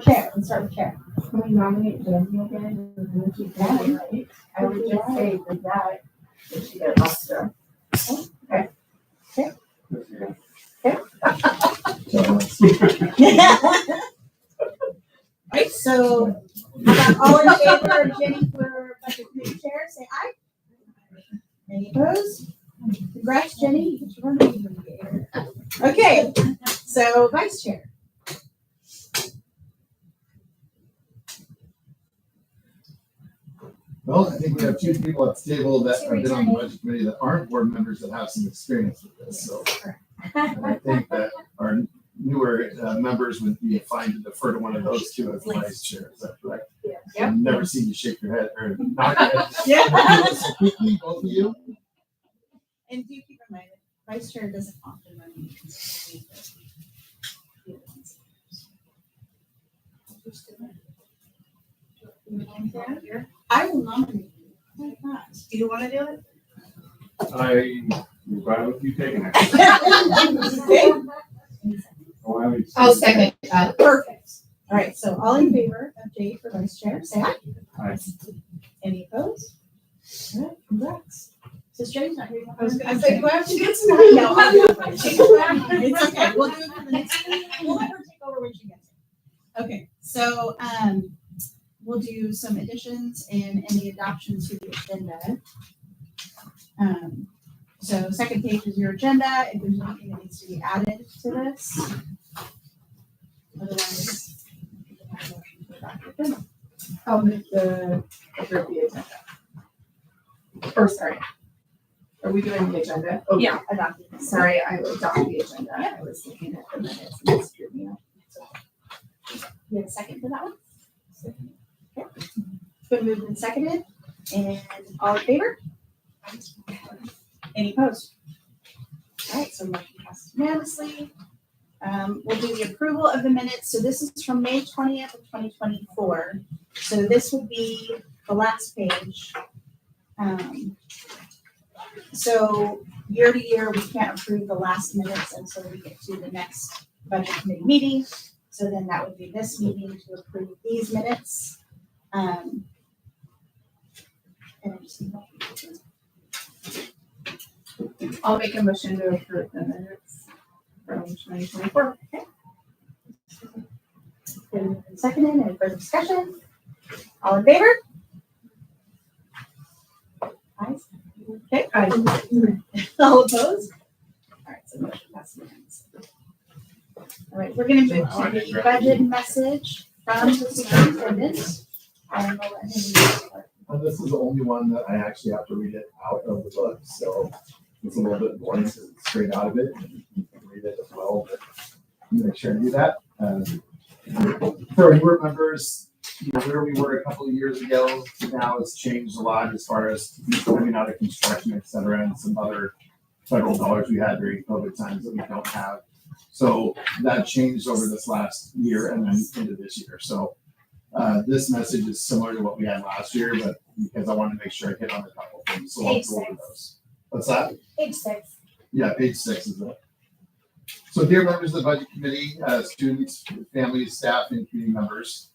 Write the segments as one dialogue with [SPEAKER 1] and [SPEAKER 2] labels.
[SPEAKER 1] chair. Let's start with chair.
[SPEAKER 2] Can we nominate Jamie again?
[SPEAKER 1] Right.
[SPEAKER 2] I would just say with that, if she got extra. Okay.
[SPEAKER 1] Right, so how about all in favor of Jenny for budget committee chair, say aye. Any opposed? Congrats, Jenny. You get to run the meeting. Okay, so vice chair.
[SPEAKER 3] Well, I think we have two people at the table that have been on the budget committee that aren't board members that have some experience with this, so. I think that our newer members would be fine to defer to one of those two as vice chair, is that correct?
[SPEAKER 1] Yeah.
[SPEAKER 3] I've never seen you shake your head or nod your head.
[SPEAKER 1] Yeah.
[SPEAKER 3] So quickly, both of you.
[SPEAKER 1] And do keep in mind that vice chair doesn't often run meetings. I will nominate you. Why not? Do you want to do it?
[SPEAKER 4] I'm fine with you taking it.
[SPEAKER 1] Okay.
[SPEAKER 5] I'll second that.
[SPEAKER 1] Perfect. All right, so all in favor of Jay for vice chair, say aye.
[SPEAKER 4] Aye.
[SPEAKER 1] Any opposed? All right, congrats. Since Jay's not here.
[SPEAKER 2] I was gonna say, do I have to get some?
[SPEAKER 1] No, I'll do it for you. It's okay, we'll do it for the next, we'll let her take over when she gets here. Okay, so, we'll do some additions and any adoption to the agenda. So second page is your agenda, if there's anything that needs to be added to this. Otherwise. we can have a motion to adopt the agenda.
[SPEAKER 2] I'll make the agenda. Or sorry. Are we doing the agenda? Oh,
[SPEAKER 1] Yeah, adopt it.
[SPEAKER 2] Sorry, I adopted the agenda. I was looking at the minutes and it screwed me up.
[SPEAKER 1] You have a second for that one? Okay. It's been moved and seconded, and all in favor? Any opposed? All right, so motion passes unanimously. We'll do the approval of the minutes. So this is from May 20th of 2024. So this would be the last page. So year to year, we can't approve the last minutes until we get to the next budget committee meeting. So then that would be this meeting to approve these minutes. And I just need to-
[SPEAKER 2] I'll make a motion to approve the minutes from 2024.
[SPEAKER 1] Been moved and seconded. Any further discussion? All in favor? Ayes? Okay. All opposed? All right, so motion passes unanimously. All right, we're gonna move to the budget message from the superintendent. And we'll let him start.
[SPEAKER 3] This is the only one that I actually have to read it out of the book, so it's a little bit boring because it's straight out of it. You can read it as well, but I'm gonna make sure I do that. For our newer members, where we were a couple of years ago, now it's changed a lot as far as coming out of construction, et cetera, and some other federal dollars we had during COVID times that we don't have. So that changed over this last year and then into this year. So this message is similar to what we had last year, but because I want to make sure I hit on a couple of things, so I'll go over those. What's that?
[SPEAKER 1] Page 6.
[SPEAKER 3] Yeah, page 6 is it. So dear members of the budget committee, students, families, staff, and community members,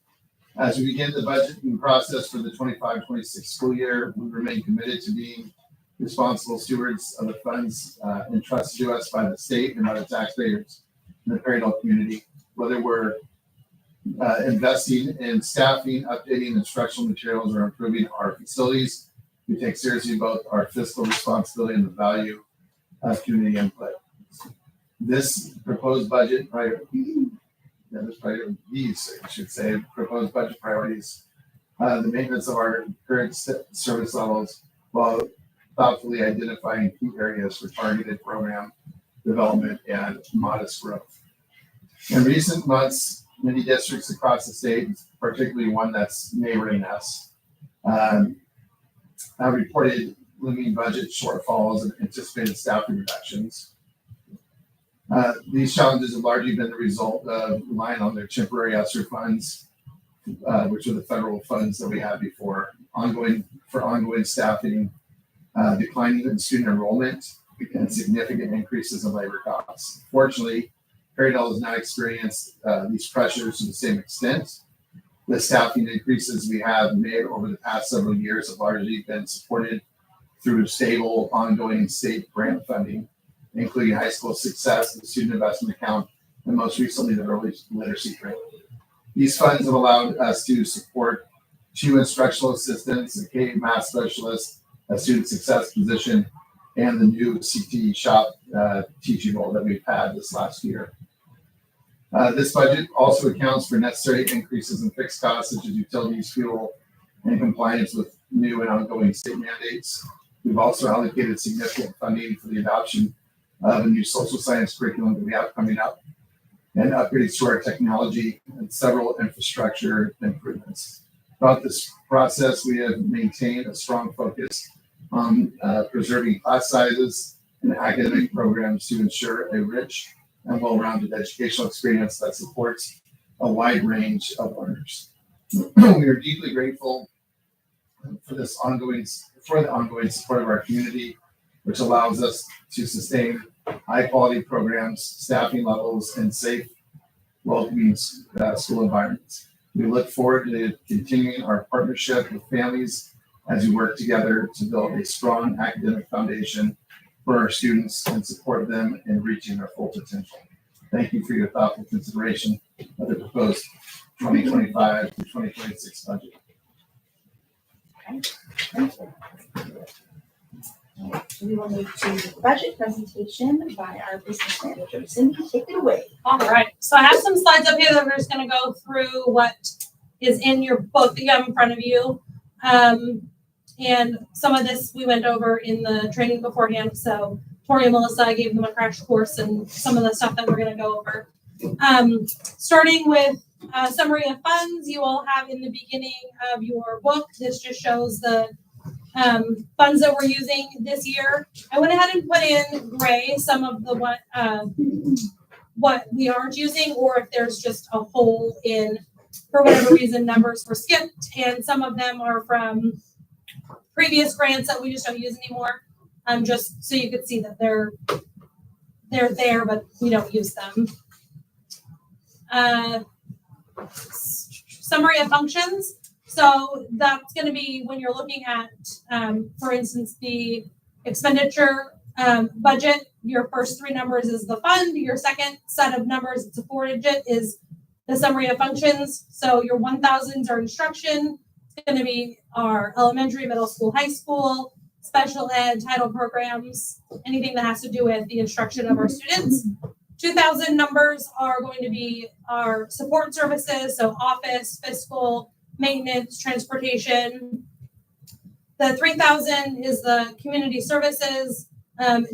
[SPEAKER 3] as we begin the budgeting process for the 25-26 school year, we remain committed to being responsible stewards of the funds entrusted to us by the state and by the taxpayers in the Perryville community, whether we're investing in staffing, updating instructional materials, or improving our facilities. We take seriously both our fiscal responsibility and the value of community input. This proposed budget these, I should say, proposed budget priorities, the maintenance of our current service levels while thoughtfully identifying key areas for targeted program development and modest growth. In recent months, many districts across the state, particularly one that's neighboring us, have reported looming budget shortfalls and anticipated staffing reductions. These challenges have largely been the result of relying on their temporary ESSER funds, which are the federal funds that we had before, ongoing staffing, declining in student enrollment, and significant increases in labor costs. Fortunately, Perrydale has not experienced these pressures to the same extent. The staffing increases we have made over the past several years have largely been supported through stable, ongoing state grant funding, including high school success, the student investment account, and most recently the early literacy grant. These funds have allowed us to support 2 instructional assistants, a K math specialist, a student success position, and the new CT shop teaching role that we've had this last year. This budget also accounts for necessary increases in fixed costs such as utilities, fuel, and compliance with new and ongoing state mandates. We've also allocated significant funding for the adoption of a new social science curriculum that we have coming up, and upgrades to our technology and several infrastructure improvements. Throughout this process, we have maintained a strong focus on preserving class sizes and academic programs to ensure a rich and well-rounded educational experience that supports a wide range of learners. We are deeply grateful for the ongoing support of our community, which allows us to sustain high-quality programs, staffing levels, and safe, welcoming school environments. We look forward to continuing our partnership with families as we work together to build a strong academic foundation for our students and support them in reaching their full potential. Thank you for your thoughtful consideration of the proposed 2025 to 2026 budget.
[SPEAKER 1] Thank you. We will move to the budget presentation by our business manager. Cindy, take it away.
[SPEAKER 5] All right, so I have some slides up here that we're just going to go through what is in your book that you have in front of you. And some of this we went over in the training beforehand. So Tori and Melissa, I gave them a crash course and some of the stuff that we're going to go over. Starting with a summary of funds, you all have in the beginning of your book. This just shows the funds that we're using this year. I went ahead and put in gray some of the what we aren't using, or if there's just a hole in, for whatever reason, numbers were skipped, and some of them are from previous grants that we just don't use anymore. Just so you could see that they're there, but we don't use them. Summary of functions. So that's going to be when you're looking at, for instance, the expenditure budget. Your first 3 numbers is the fund. Your second set of numbers, it's a 4-digit, is the summary of functions. So your 1000s are instruction. It's going to be our elementary, middle school, high school, special ed, title programs, anything that has to do with the instruction of our students. 2000 numbers are going to be our support services, so office, fiscal, maintenance, transportation. The 3000 is the community services.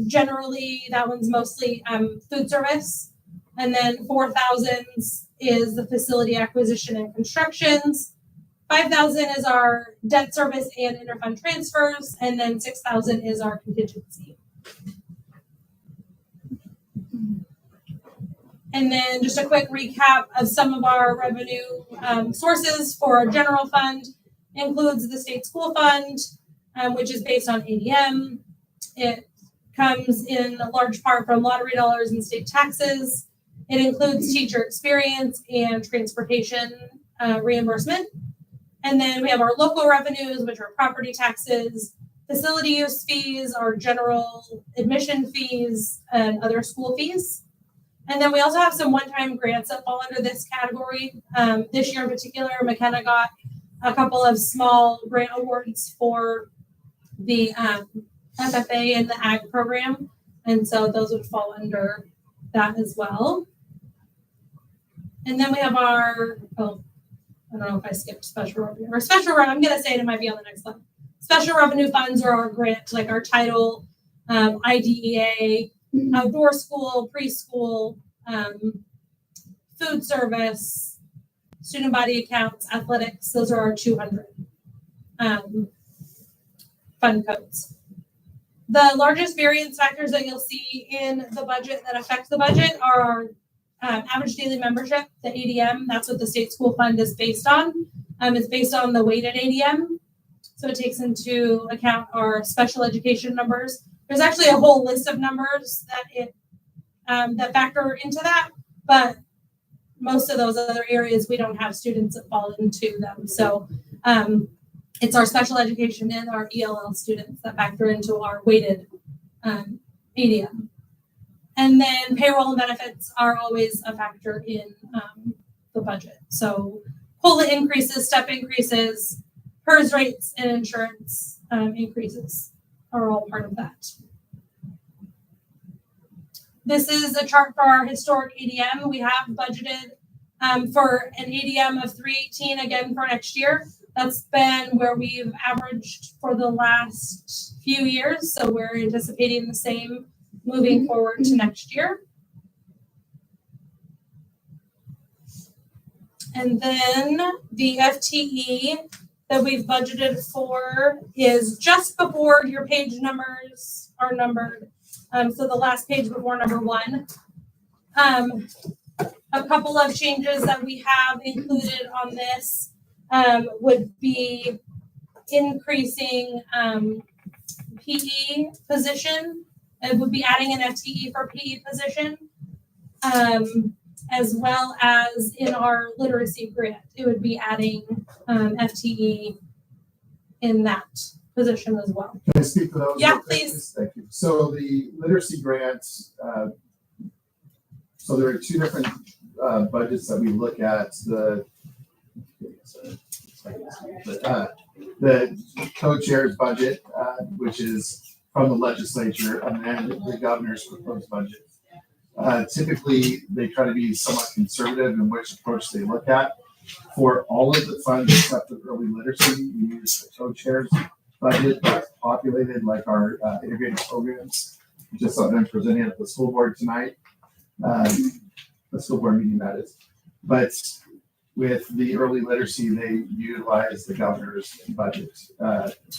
[SPEAKER 5] Generally, that one's mostly food service. And then 4000s is the facility acquisition and constructions. 5000 is our debt service and interfund transfers. And then 6000 is our contingency. And then just a quick recap of some of our revenue sources for our general fund includes the state school fund, which is based on ADM. It comes in a large part from lottery dollars and state taxes. It includes teacher experience and transportation reimbursement. And then we have our local revenues, which are property taxes, facility use fees, our general admission fees, and other school fees. And then we also have some one-time grants that fall under this category. This year in particular, McKenna got a couple of small grant awards for the FFA and the AG program. And so those would fall under that as well. And then we have our, I don't know if I skipped special revenue. Or special revenue, I'm going to say it might be on the next slide. Special revenue funds are our grant, like our title, IDEA, outdoor school, preschool, food service, student body accounts, athletics. Those are our 200 fund codes. The largest variance factors that you'll see in the budget that affect the budget are our average daily membership, the ADM. That's what the state school fund is based on. It's based on the weighted ADM. So it takes into account our special education numbers. There's actually a whole list of numbers that that factor into that. but most of those other areas, we don't have students that fall into them. So it's our special education and our ELL students that factor into our weighted ADM. And then payroll and benefits are always a factor in the budget. So COLA increases, step increases, PERS rates, and insurance increases are all part of that. This is a chart for our historic ADM. We have budgeted for an ADM of 318 again for next year. That's been where we've averaged for the last few years. So we're anticipating the same moving forward to next year. And then the FTE that we've budgeted for is just before your page numbers are numbered. So the last page before number 1. A couple of changes that we have included on this would be increasing PE position. It would be adding an FTE for PE position, as well as in our literacy grant, it would be adding FTE in that position as well.
[SPEAKER 3] Can I speak to those?
[SPEAKER 5] Yeah,
[SPEAKER 3] real quick,
[SPEAKER 5] please.
[SPEAKER 3] Thank you. So the literacy grants, so there are 2 different budgets that we look at. The co-chair's budget, which is from the legislature, and then the governor's proposed budget. Typically, they try to be somewhat conservative in which approach they look at. For all of the funds except for early literacy, we use the co-chair's budget that's populated like our integrated programs, just something I'm presenting at the school board tonight. The school board meeting, that is. But with the early literacy, they utilize the governor's budget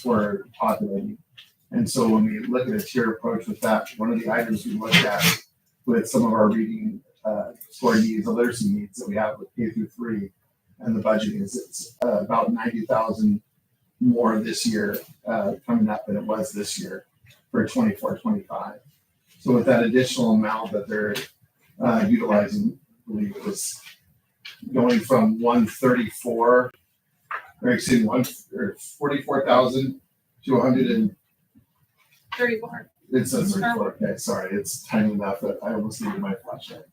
[SPEAKER 3] for populating. And so when we look at a tier approach with that, one of the items we look at with some of our reading score needs, the literacy needs that we have with K through 3, and the budgeting is it's about 90,000 more this year coming up than it was this year for 24-25. So with that additional amount that they're utilizing, I believe it was going from 134, or excuse me, 44,000 to
[SPEAKER 5] 34.
[SPEAKER 3] It says 34. Okay, sorry, it's tiny enough that I almost needed my flashlight.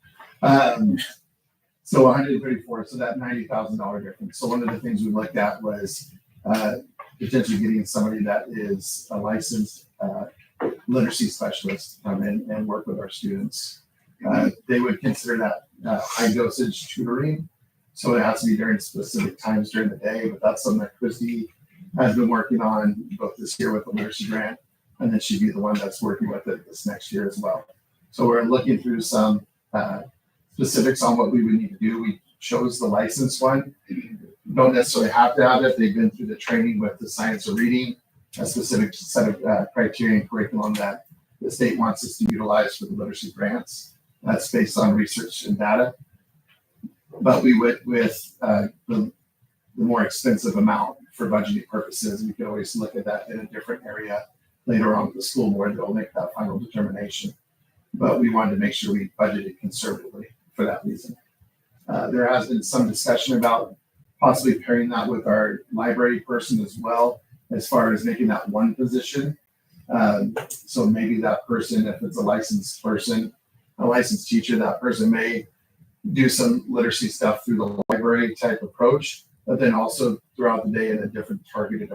[SPEAKER 3] So 134, so that $90,000 difference. So one of the things we looked at was potentially getting somebody that is a licensed literacy specialist to come in and work with our students. They would consider that high dosage tutoring. So it has to be during specific times during the day, but that's something that Christy has been working on both this year with the literacy grant, and then she'd be the one that's working with it this next year as well. So we're looking through some specifics on what we would need to do. We chose the licensed one. Don't necessarily have to have it. They've been through the training with the science of reading, a specific set of criteria and curriculum that the state wants us to utilize for the literacy grants. That's based on research and data. But we would, with the more expensive amount for budgeting purposes, we could always look at that in a different area later on with the school board. They'll make that final determination. But we wanted to make sure we budgeted conservatively for that reason. There has been some discussion about possibly pairing that with our library person as well, as far as making that one position. So maybe that person, if it's a licensed person, a licensed teacher, that person may do some literacy stuff through the library type approach, but then also throughout the day in a different targeted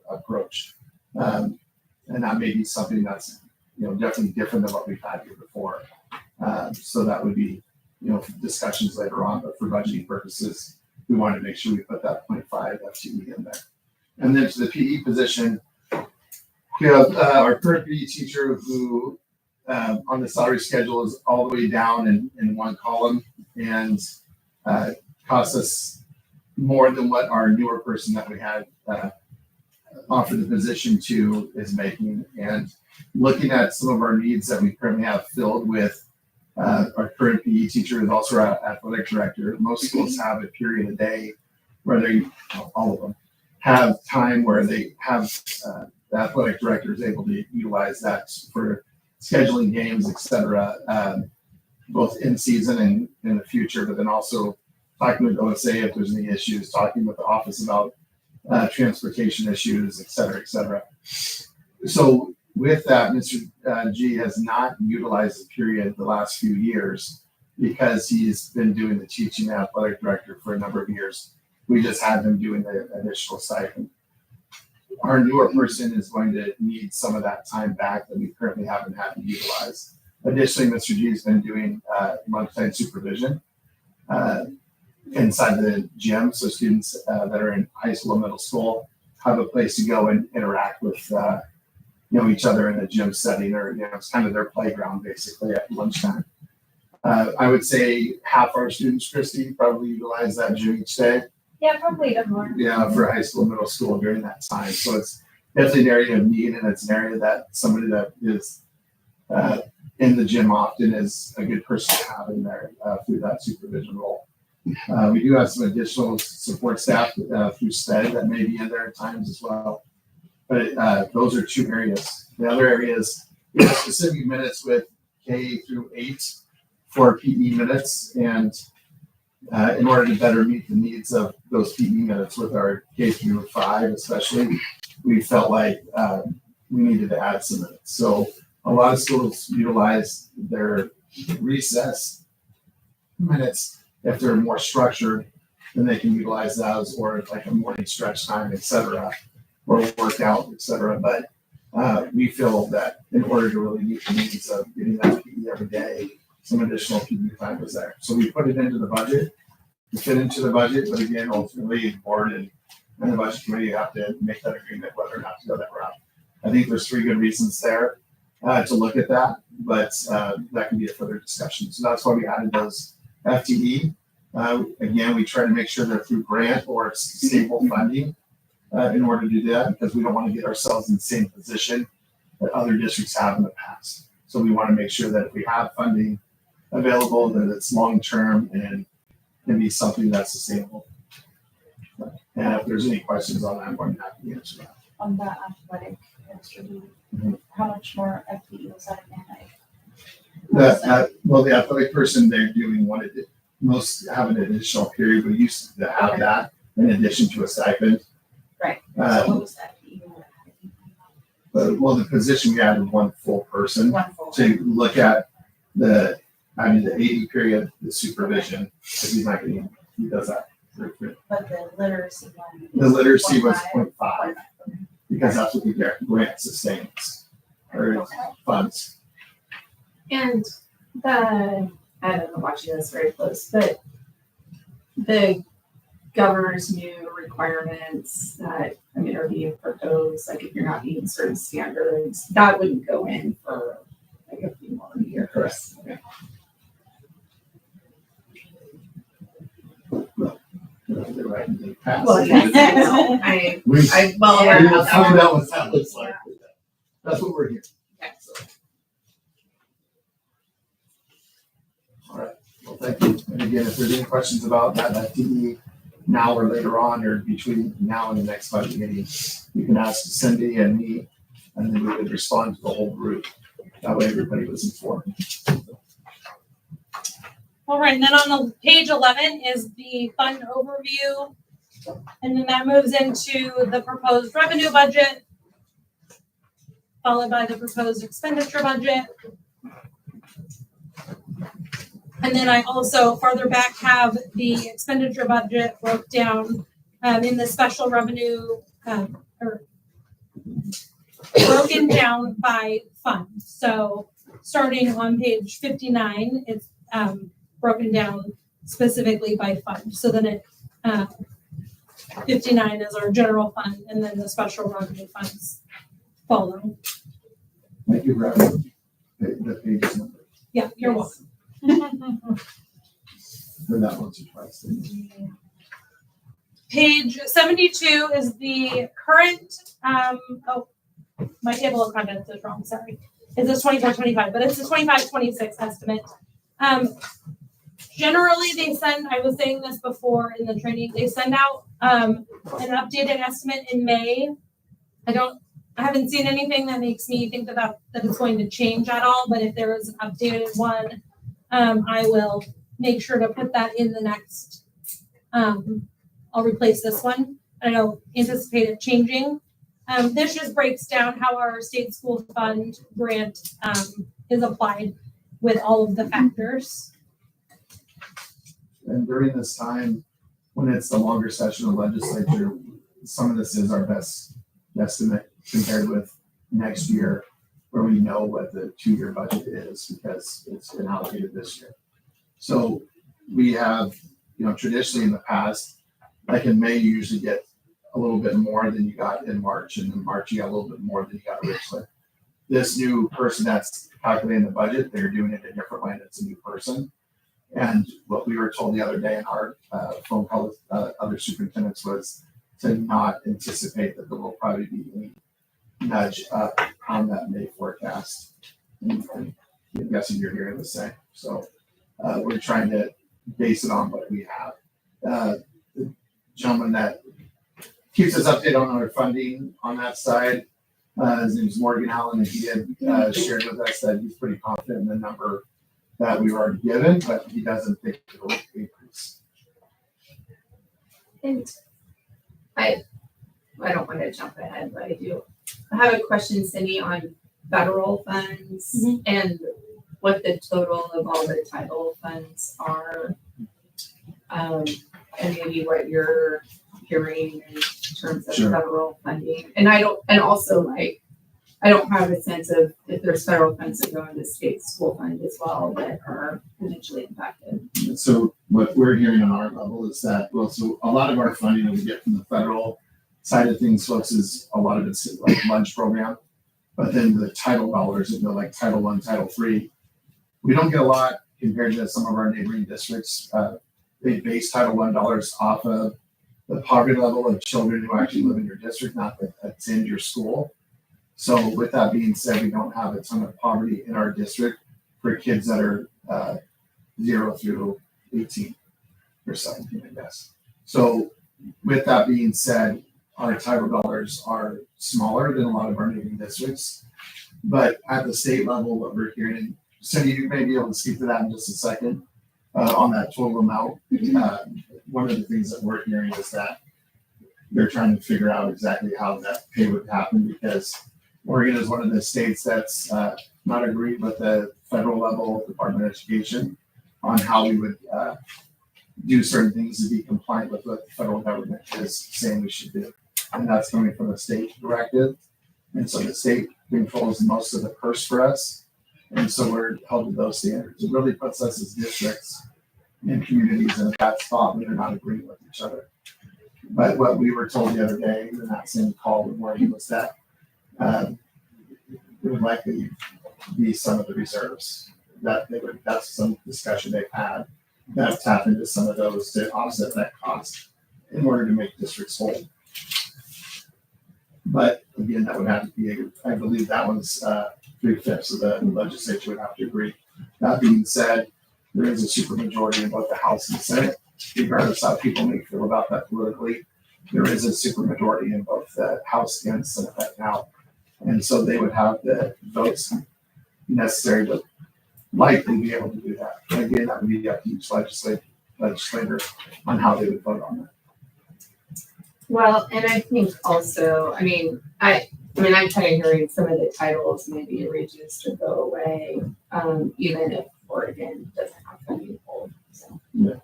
[SPEAKER 3] approach. And that may be something that's, definitely different than what we've had here before. So that would be, discussions later on, but for budgeting purposes, we wanted to make sure we put that 0.5 FTE in there. And then to the PE position, we have our current PE teacher who on the salary schedule is all the way down in one column and costs us more than what our newer person that we had offered the position to is making. And looking at some of our needs that we currently have filled with our current PE teacher is also our athletic director. Most schools have a period a day where they, all of them, have time where they have the athletic director is able to utilize that for scheduling games, etc. both in season and in the future, but then also talking with OSA if there's any issues, talking with the office about transportation issues, et cetera, et cetera. So with that, Mr. G has not utilized the period the last few years because he's been doing the teaching athletic director for a number of years. We just had him doing the additional stipend. Our newer person is going to need some of that time back that we currently haven't had to utilize. Additionally, Mr. G has been doing lunchtime supervision inside the gym, so students that are in high school and middle school have a place to go and interact with each other in a gym setting, or it's kind of their playground basically at lunchtime. I would say half our students, Christy, probably utilize that gym each day.
[SPEAKER 1] Yeah, probably a bit more.
[SPEAKER 3] Yeah, for high school, middle school during that time. So it's definitely an area of need, and it's an area that somebody that is in the gym often is a good person to have in there through that supervision role. We do have some additional support staff through STED that may be in there at times as well. But those are two areas. The other areas, we have specific minutes with K through 8 for PE minutes, and in order to better meet the needs of those PE minutes with our K through 5 especially, we felt like we needed to add some minutes. So a lot of schools utilize their recess minutes if they're more structured, then they can utilize those, or like a morning stretch time, et cetera, or workout, et cetera. But we feel that in order to really meet the needs of getting that PE every day, some additional PE time was there. So we put it into the budget, to fit into the budget, but again, ultimately the board and the budget committee have to make that agreement whether or not to go that route. I think there's 3 good reasons there to look at that, but that can be a further discussion. So that's why we added those FTE. Again, we try to make sure they're through grant or stable funding in order to do that, because we don't want to get ourselves in the same position that other districts have in the past. So we want to make sure that if we have funding available, that it's long-term and can be something that's sustainable. And if there's any questions on that, I'm going to have to answer that.
[SPEAKER 1] On the athletic instrument, how much more FTE was that again?
[SPEAKER 3] Well, the athletic person, they're doing most have an additional period. We used to have that in addition to a stipend.
[SPEAKER 1] Right. So what was that FTE?
[SPEAKER 3] Well, the position we added one full person
[SPEAKER 1] One full.
[SPEAKER 3] to look at the 80 period, the supervision, because he's not getting, he does that.
[SPEAKER 1] But the literacy one.
[SPEAKER 3] The literacy was 0.5
[SPEAKER 1] 0.5.
[SPEAKER 3] because that's what we get, grant sustains or funds.
[SPEAKER 2] And I don't know, watching this very close, but the governor's new requirements that, are being proposed, like if you're not meeting certain standards, that wouldn't go in for like a few more years.
[SPEAKER 3] Correct. Okay.
[SPEAKER 2] Well, yeah.
[SPEAKER 3] We
[SPEAKER 2] well,
[SPEAKER 1] Yeah.
[SPEAKER 3] will find out what that looks like. That's what we're here. So. All right. Well, thank you. And again, if there's any questions about that FTE now or later on, or between now and the next budget meeting, you can ask Cindy and me, and then we would respond to the whole group. That way, everybody was informed.
[SPEAKER 5] All right, and then on the page 11 is the fund overview. And then that moves into the proposed revenue budget, followed by the proposed expenditure budget. And then I also farther back have the expenditure budget broke down in the special revenue or broken down by fund. So starting on page 59, it's broken down specifically by fund. So then it 59 is our general fund, and then the special revenue funds follow.
[SPEAKER 3] Thank you, Reverend. The page number.
[SPEAKER 5] Yeah, you're welcome.
[SPEAKER 3] For that once or twice.
[SPEAKER 5] Page 72 is the current, my table of contents is wrong, sorry. It's this 24-25, but it's the 25-26 estimate. Generally, they send, I was saying this before in the training, they send out an updated estimate in May. I haven't seen anything that makes me think that it's going to change at all, but if there is an updated one, I will make sure to put that in the next, I'll replace this one. I don't anticipate it changing. This just breaks down how our state school fund grant is applied with all of the factors.
[SPEAKER 3] And during this time, when it's the longer session of legislature, some of this is our best estimate compared with next year, where we know what the 2-year budget is because it's been allocated this year. So we have, traditionally in the past, like in May, you usually get a little bit more than you got in March, and in March you got a little bit more than you got originally. This new person that's calculating the budget, they're doing it a different way, and it's a new person. And what we were told the other day in our phone call with other superintendents was to not anticipate that there will probably be any nudge up on that May forecast. And I'm guessing you're hearing the same. So we're trying to base it on what we have. The gentleman that keeps us updated on our funding on that side, his name is Morgan Allen, and he had shared with us that he's pretty confident in the number that we were already given, but he doesn't think it will increase.
[SPEAKER 2] And I don't want to jump ahead, but I have a question, Cindy, on federal funds and what the total of all the title funds are, and maybe what you're hearing in terms of federal funding. And I don't have a sense of if there's federal funds that go into state school fund as well that are potentially impacted.
[SPEAKER 3] So what we're hearing on our level is that, so a lot of our funding that we get from the federal side of things, folks, is a lot of it's like lunch program, but then the title dollars that go like Title I, Title III, we don't get a lot compared to some of our neighboring districts. They base Title I dollars off of the poverty level of children who actually live in your district, not that attend your school. So with that being said, we don't have a ton of poverty in our district for kids that are 0 through 18 or 17, I guess. So with that being said, our title dollars are smaller than a lot of our neighboring districts. But at the state level, what we're hearing, Cindy, you may be able to speak to that in just a second on that total amount. One of the things that we're hearing is that they're trying to figure out exactly how that pay would happen, because Oregon is one of the states that's not agreed with the federal level Department of Education on how we would do certain things to be compliant with what the federal government is saying we should do. And that's coming from a state directive. And so the state controls most of the purse for us. And so we're held to those standards. It really puts us as districts and communities in a bad spot when they're not agreeing with each other. But what we were told the other day in that same call with Morgan was that it would likely be some of the reserves that's some discussion they've had that tap into some of those to offset that cost in order to make districts whole. But again, that would have to be, I believe that one's 3/5 of the legislature would have to agree. That being said, there is a supermajority in both the House and the Senate, regardless how people may feel about that politically. There is a supermajority in both the House and Senate right now. And so they would have the votes necessary to likely be able to do that. And again, that would be up to each legislator on how they would vote on that.
[SPEAKER 2] Well, and I think also, I'm kind of hearing some of the titles may be reduced or go away, even if Oregon doesn't have funding hold. So.
[SPEAKER 3] Yeah.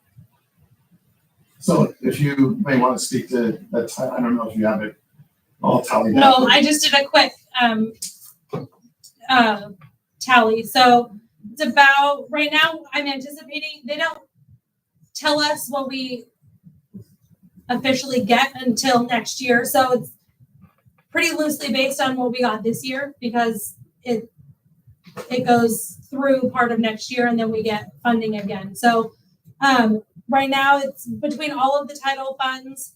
[SPEAKER 3] So if you may want to speak to that, I don't know if you have it all tallied out.
[SPEAKER 5] No, I just did a quick tally. So it's about, right now, I'm anticipating, they don't tell us what we officially get until next year. So it's pretty loosely based on what we got this year, because it goes through part of next year and then we get funding again. So right now it's between all of the title funds.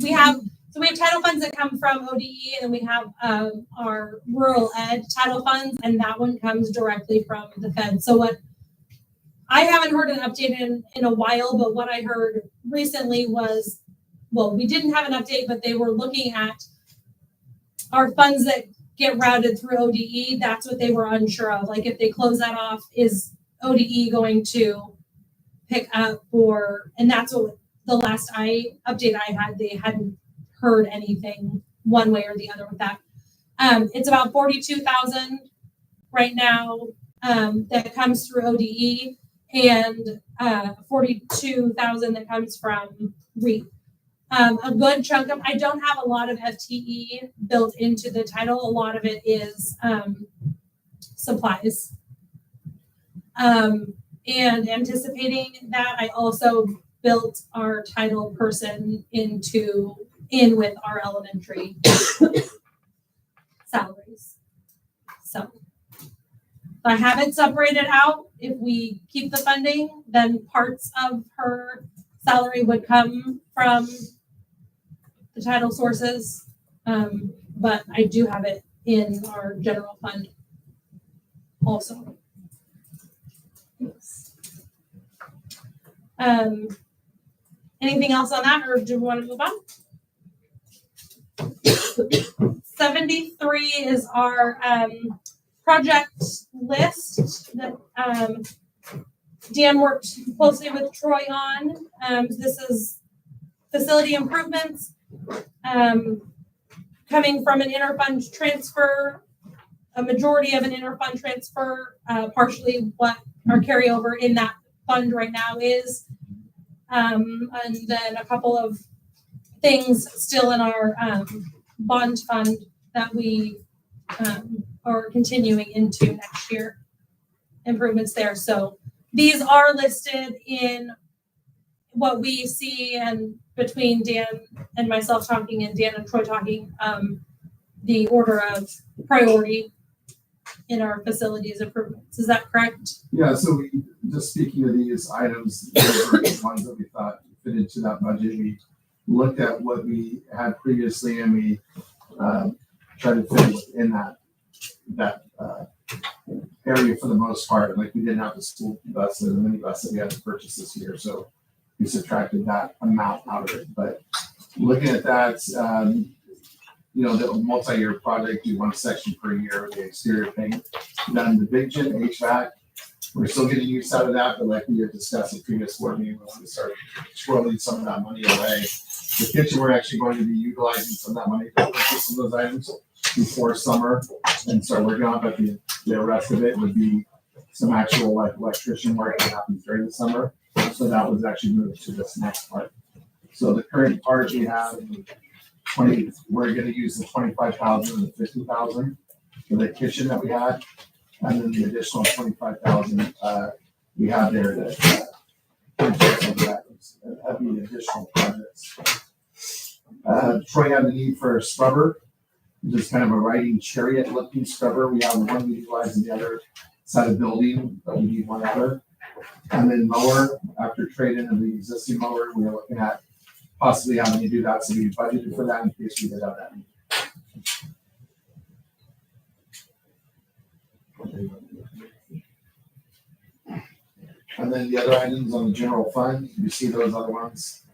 [SPEAKER 5] We have title funds that come from ODE, and then we have our rural ed title funds, and that one comes directly from the Fed. So what I haven't heard an update in a while, but what I heard recently was, well, we didn't have an update, but they were looking at our funds that get routed through ODE. That's what they were unsure of. Like if they close that off, is ODE going to pick up for, and that's what the last update I had, they hadn't heard anything one way or the other with that. It's about 42,000 right now that comes through ODE, and 42,000 that comes from REAP. A good chunk of, I don't have a lot of FTE built into the title. A lot of it is supplies. And anticipating that, I also built our title person in with our elementary salaries. So I have it separated out. If we keep the funding, then parts of her salary would come from the title sources. But I do have it in our general fund also. Anything else on that, or do we want to move on? 73 is our project list that Dan worked closely with Troy on. This is facility improvements coming from an interfund transfer, a majority of an interfund transfer, partially what our carryover in that fund right now is. And then a couple of things still in our bond fund that we are continuing into next year. Improvements there. So these are listed in what we see, and between Dan and myself talking and Dan and Troy talking, the order of priority in our facilities improvements. Is that correct?
[SPEAKER 3] Yeah, so we, just speaking of these items, those are the ones that we thought fit into that budget. We looked at what we had previously, and we tried to fit within that area for the most part. Like, we didn't have the school bus or the minibus that we had to purchase this year, so we subtracted that amount out of it. But looking at that, the multi-year project, do one section per year, the exterior paint. Then the big gym HVAC, we're still getting use out of that, but like we had discussed in previous board meeting, we want to start squirreling some of that money away. The kitchen, we're actually going to be utilizing some of that money to purchase some of those items before summer and start working on it, but the rest of it would be some actual like electrician work that happens during the summer. So that was actually moved to this next part. So the current part we have, we're going to use the 25,000 and the 50,000 for the kitchen that we had, and then the additional 25,000 we have there that have the additional projects. Troy had the need for a scrubber, just kind of a riding chariot looking scrubber. We have one we utilize in the other side of the building, but we need one other. And then mower, after trade-in of the existing mower, we were looking at possibly having to do that, so we budgeted for that in case we did have that need. And then the other items on the general fund, you see those other ones.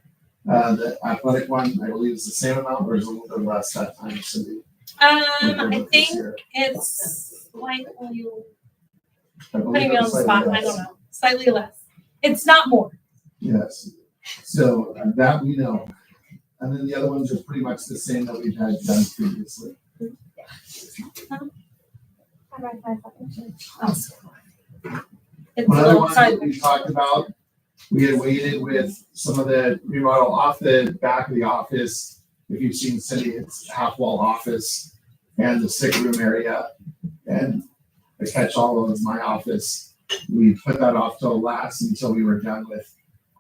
[SPEAKER 3] The athletic one, I believe, is the same amount, or is a little bit less that time, Cindy?
[SPEAKER 5] I think it's slightly, putting me on the spot, I don't know, slightly less. It's not more.
[SPEAKER 3] Yes. So that we know. And then the other ones are pretty much the same that we've had done previously.
[SPEAKER 5] It's
[SPEAKER 3] One
[SPEAKER 5] a
[SPEAKER 3] other
[SPEAKER 5] little,
[SPEAKER 3] one
[SPEAKER 5] sorry.
[SPEAKER 3] that we talked about, we had waited with some of the remodel off the back of the office. If you've seen Cindy, it's half wall office and the sick room area and the catch-all is my office. We put that off till last until we were done with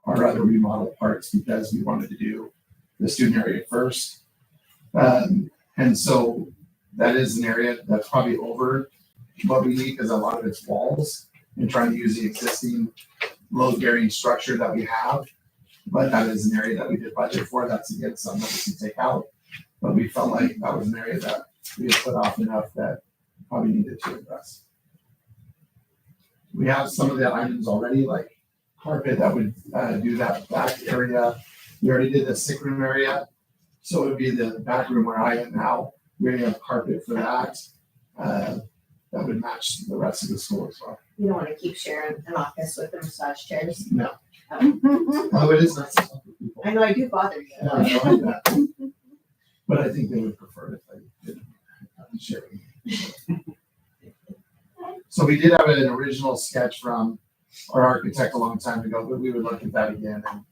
[SPEAKER 3] our other remodel parts because we wanted to do the student area first. And so that is an area that's probably over what we need because a lot of it's walls and trying to use the existing load-bearing structure that we have. But that is an area that we did budget for. That's again something that we can take out. But we felt like that was an area that we had put off enough that probably needed to address. We have some of the items already, like carpet that would do that back area. We already did the sick room area. So it would be the back room where I am now. We already have carpet for that. That would match the rest of the school as well.
[SPEAKER 6] You don't wanna keep sharing an office with the massage chairs.
[SPEAKER 3] No.
[SPEAKER 6] Oh.
[SPEAKER 3] Oh, it is nice to talk to people.
[SPEAKER 6] I know I do bother you.
[SPEAKER 3] Yeah, I like that. But I think they would prefer it if I didn't share with me. So we did have an original sketch from our architect a long time ago, but we would look at that again and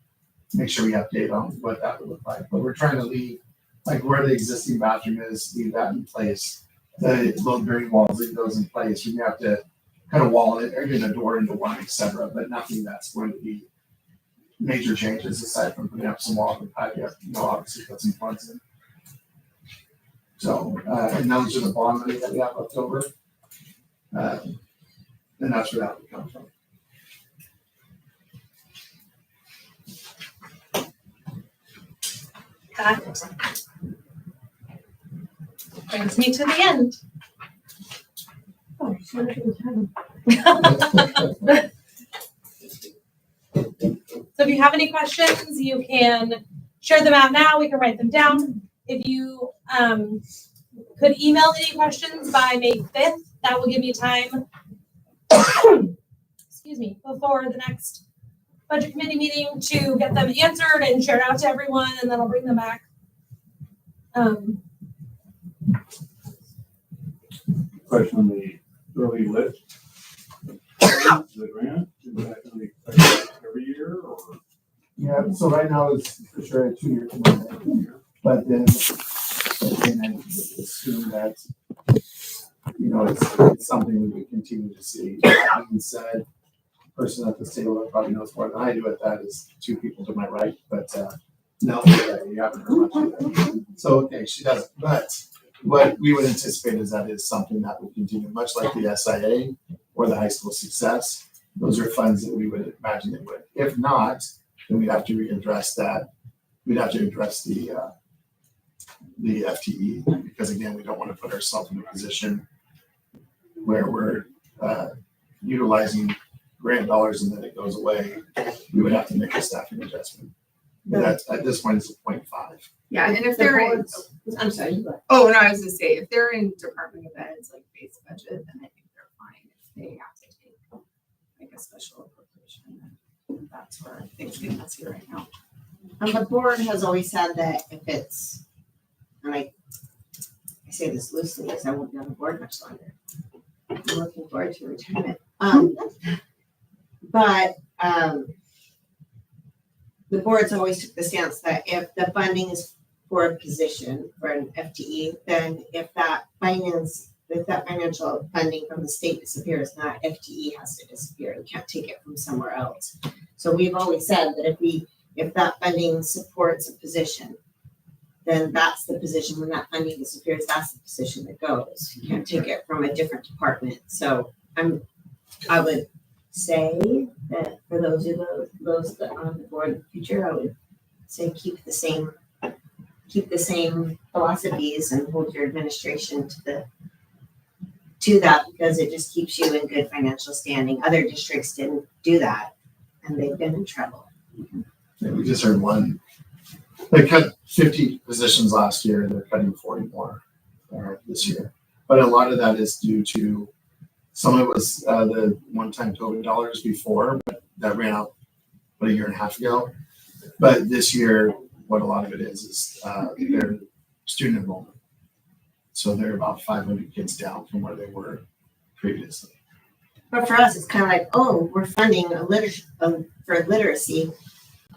[SPEAKER 3] make sure we update on what that would look like. But we're trying to leave, like where the existing bathroom is, leave that in place. The load bearing walls, leave those in place. We have to kind of wall it, or get a door into one, et cetera, but nothing that's going to be major changes aside from putting up some walls and patio, obviously put some plugs in. So, and those are the bond money that we have left over. And that's where that would come from.
[SPEAKER 5] That brings me to the end.
[SPEAKER 6] Oh, so much of the time.
[SPEAKER 5] So if you have any questions, you can share them out now. We can write them down. If you could email any questions by May 5th, that will give you time, excuse me, before the next budget committee meeting to get them answered and shared out to everyone, and then I'll bring them back.
[SPEAKER 4] Question on the early lit. The grant, is that going to be affected every year or?
[SPEAKER 3] Yeah, so right now it's for sure a 2-year commitment, but then again, I would assume that, it's something we would continue to see. That being said, person at this table that probably knows more than I do at that is 2 people to my right, but no, you haven't heard much of that. So, okay, she doesn't, but what we would anticipate is that is something that will continue, much like the SIA or the high school success. Those are funds that we would imagine it would. If not, then we'd have to readdress that. We'd have to address the FTE, because again, we don't want to put ourselves in a position where we're utilizing grant dollars and then it goes away. We would have to make a staffing adjustment. But at this point, it's 0.5.
[SPEAKER 2] Yeah, and if
[SPEAKER 6] The
[SPEAKER 2] they're in,
[SPEAKER 6] boards- I'm sorry, you go.
[SPEAKER 2] oh, no, I was gonna say, if they're in Department of Ed's like base budget, then I think they're fine. If they have to take like a special appropriation, that's where things get messy right now.
[SPEAKER 6] And the board has always said that if it's, and I say this loosely because I won't be on the board much longer. I'm looking forward to retirement. But the board's always took the stance that if the funding is for a position, for an FTE, then if that financial funding from the state disappears, that FTE has to disappear. We can't take it from somewhere else. So we've always said that if that funding supports a position, then that's the position. When that funding disappears, that's the position that goes. You can't take it from a different department. So I would say that for those that are on the board in the future, I would say keep the same philosophies and hold your administration to that, because it just keeps you in good financial standing. Other districts didn't do that and they've been in trouble.
[SPEAKER 3] Yeah, we just heard one. They cut 50 positions last year, and they're cutting 40 more this year. But a lot of that is due to some of it was the one-time COVID dollars before, but that ran out about 1.5 years ago. But this year, what a lot of it is their student enrollment. So they're about 500 kids down from where they were previously.
[SPEAKER 6] But for us, it's kind of like, oh, we're funding for literacy.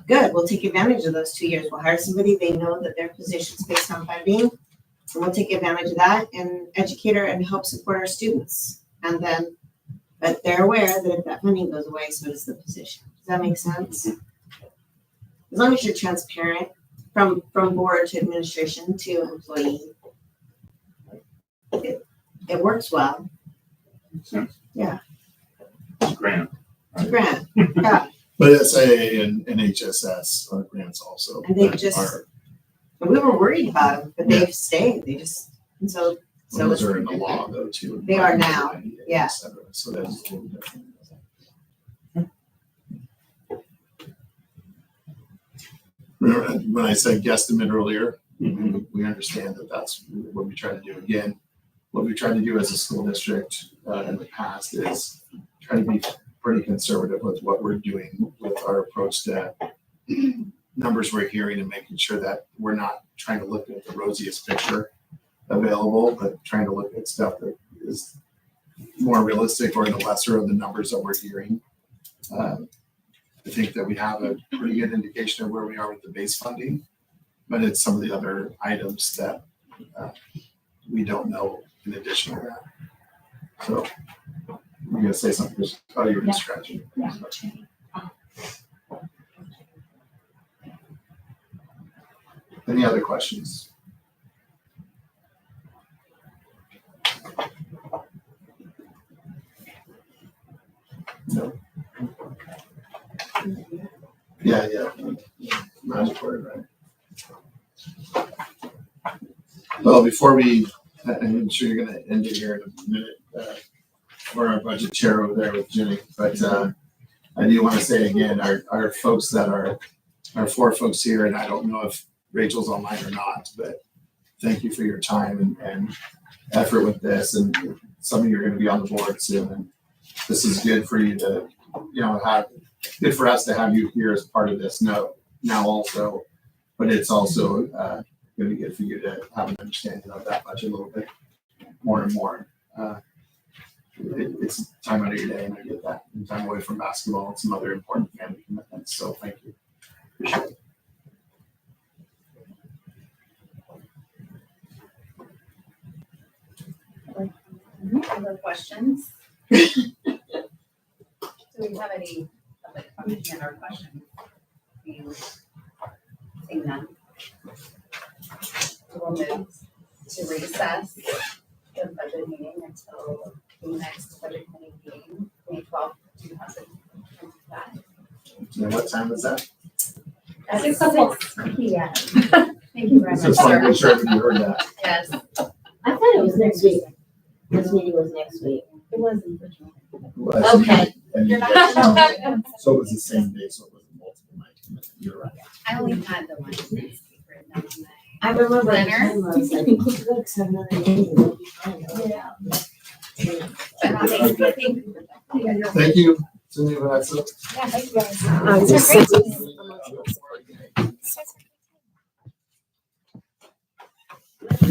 [SPEAKER 6] Good, we'll take advantage of those 2 years. We'll hire somebody, they know that their position's based on funding. And we'll take advantage of that and educate her and help support our students. And then, but they're aware that if that funding goes away, so does the position. Does that make sense? As long as you're transparent from board to administration to employee, it works well.
[SPEAKER 4] Makes sense.
[SPEAKER 6] Yeah.
[SPEAKER 4] It's grand.
[SPEAKER 6] It's a grant, yeah.
[SPEAKER 3] But SIA and NHSS are grants also.
[SPEAKER 6] And they
[SPEAKER 3] that
[SPEAKER 6] just-
[SPEAKER 3] are-
[SPEAKER 6] And we were worried about them, but they've stayed. They just, and so
[SPEAKER 3] those are in the law though too.
[SPEAKER 6] They are now, yeah.
[SPEAKER 3] Et cetera. So that's a little different. Remember when I said guesstimate earlier, we understand that that's what we try to do. Again, what we try to do as a school district in the past is try to be pretty conservative with what we're doing with our approach to numbers we're hearing and making sure that we're not trying to look at the rosiest picture available, but trying to look at stuff that is more realistic or the lesser of the numbers that we're hearing. I think that we have a pretty good indication of where we are with the base funding, but it's some of the other items that we don't know in addition to that. So I'm gonna say something. Oh, you were just scratching.
[SPEAKER 1] Yeah.
[SPEAKER 3] Any other questions? No. Yeah. Magic word, right? Well, before we, I'm sure you're gonna end it here in a minute, for our budget chair over there with Jenny, but I do want to say again, our folks that are, our four folks here, and I don't know if Rachel's online or not, but thank you for your time and effort with this, and some of you are going to be on the board soon, and this is good for you to, have, good for us to have you here as part of this now also, but it's also going to be good for you to have an understanding of that budget a little bit more and more. It's time out of your day, and I get that, and time away from basketball and some other important family commitments, so thank you. Appreciate it.
[SPEAKER 7] Other questions? Do we have any public comment or questions? Seeing none. We'll move to recess the budget meeting until the next budget committee meeting, May 12th, 2025.
[SPEAKER 3] And what time is that?
[SPEAKER 7] At
[SPEAKER 1] 6
[SPEAKER 7] p.m. Thank you very much,
[SPEAKER 3] Just want to
[SPEAKER 7] sir.
[SPEAKER 3] make sure everybody heard that.
[SPEAKER 7] Yes.
[SPEAKER 8] I thought it was next week. This meeting was next week.
[SPEAKER 1] It wasn't virtual.
[SPEAKER 3] Well,
[SPEAKER 8] Okay.
[SPEAKER 3] and you-
[SPEAKER 1] You're
[SPEAKER 3] So it was the same day, so it wasn't multiple nights. You're right.
[SPEAKER 7] I only had the one written down on my.
[SPEAKER 8] I remember the
[SPEAKER 7] Planner?
[SPEAKER 8] time I was like, let's have another meeting. It'll be fine.
[SPEAKER 1] Yeah.
[SPEAKER 3] Thank you, Cindy, Vanessa.
[SPEAKER 1] Yeah, thank you guys.
[SPEAKER 8] I'm just-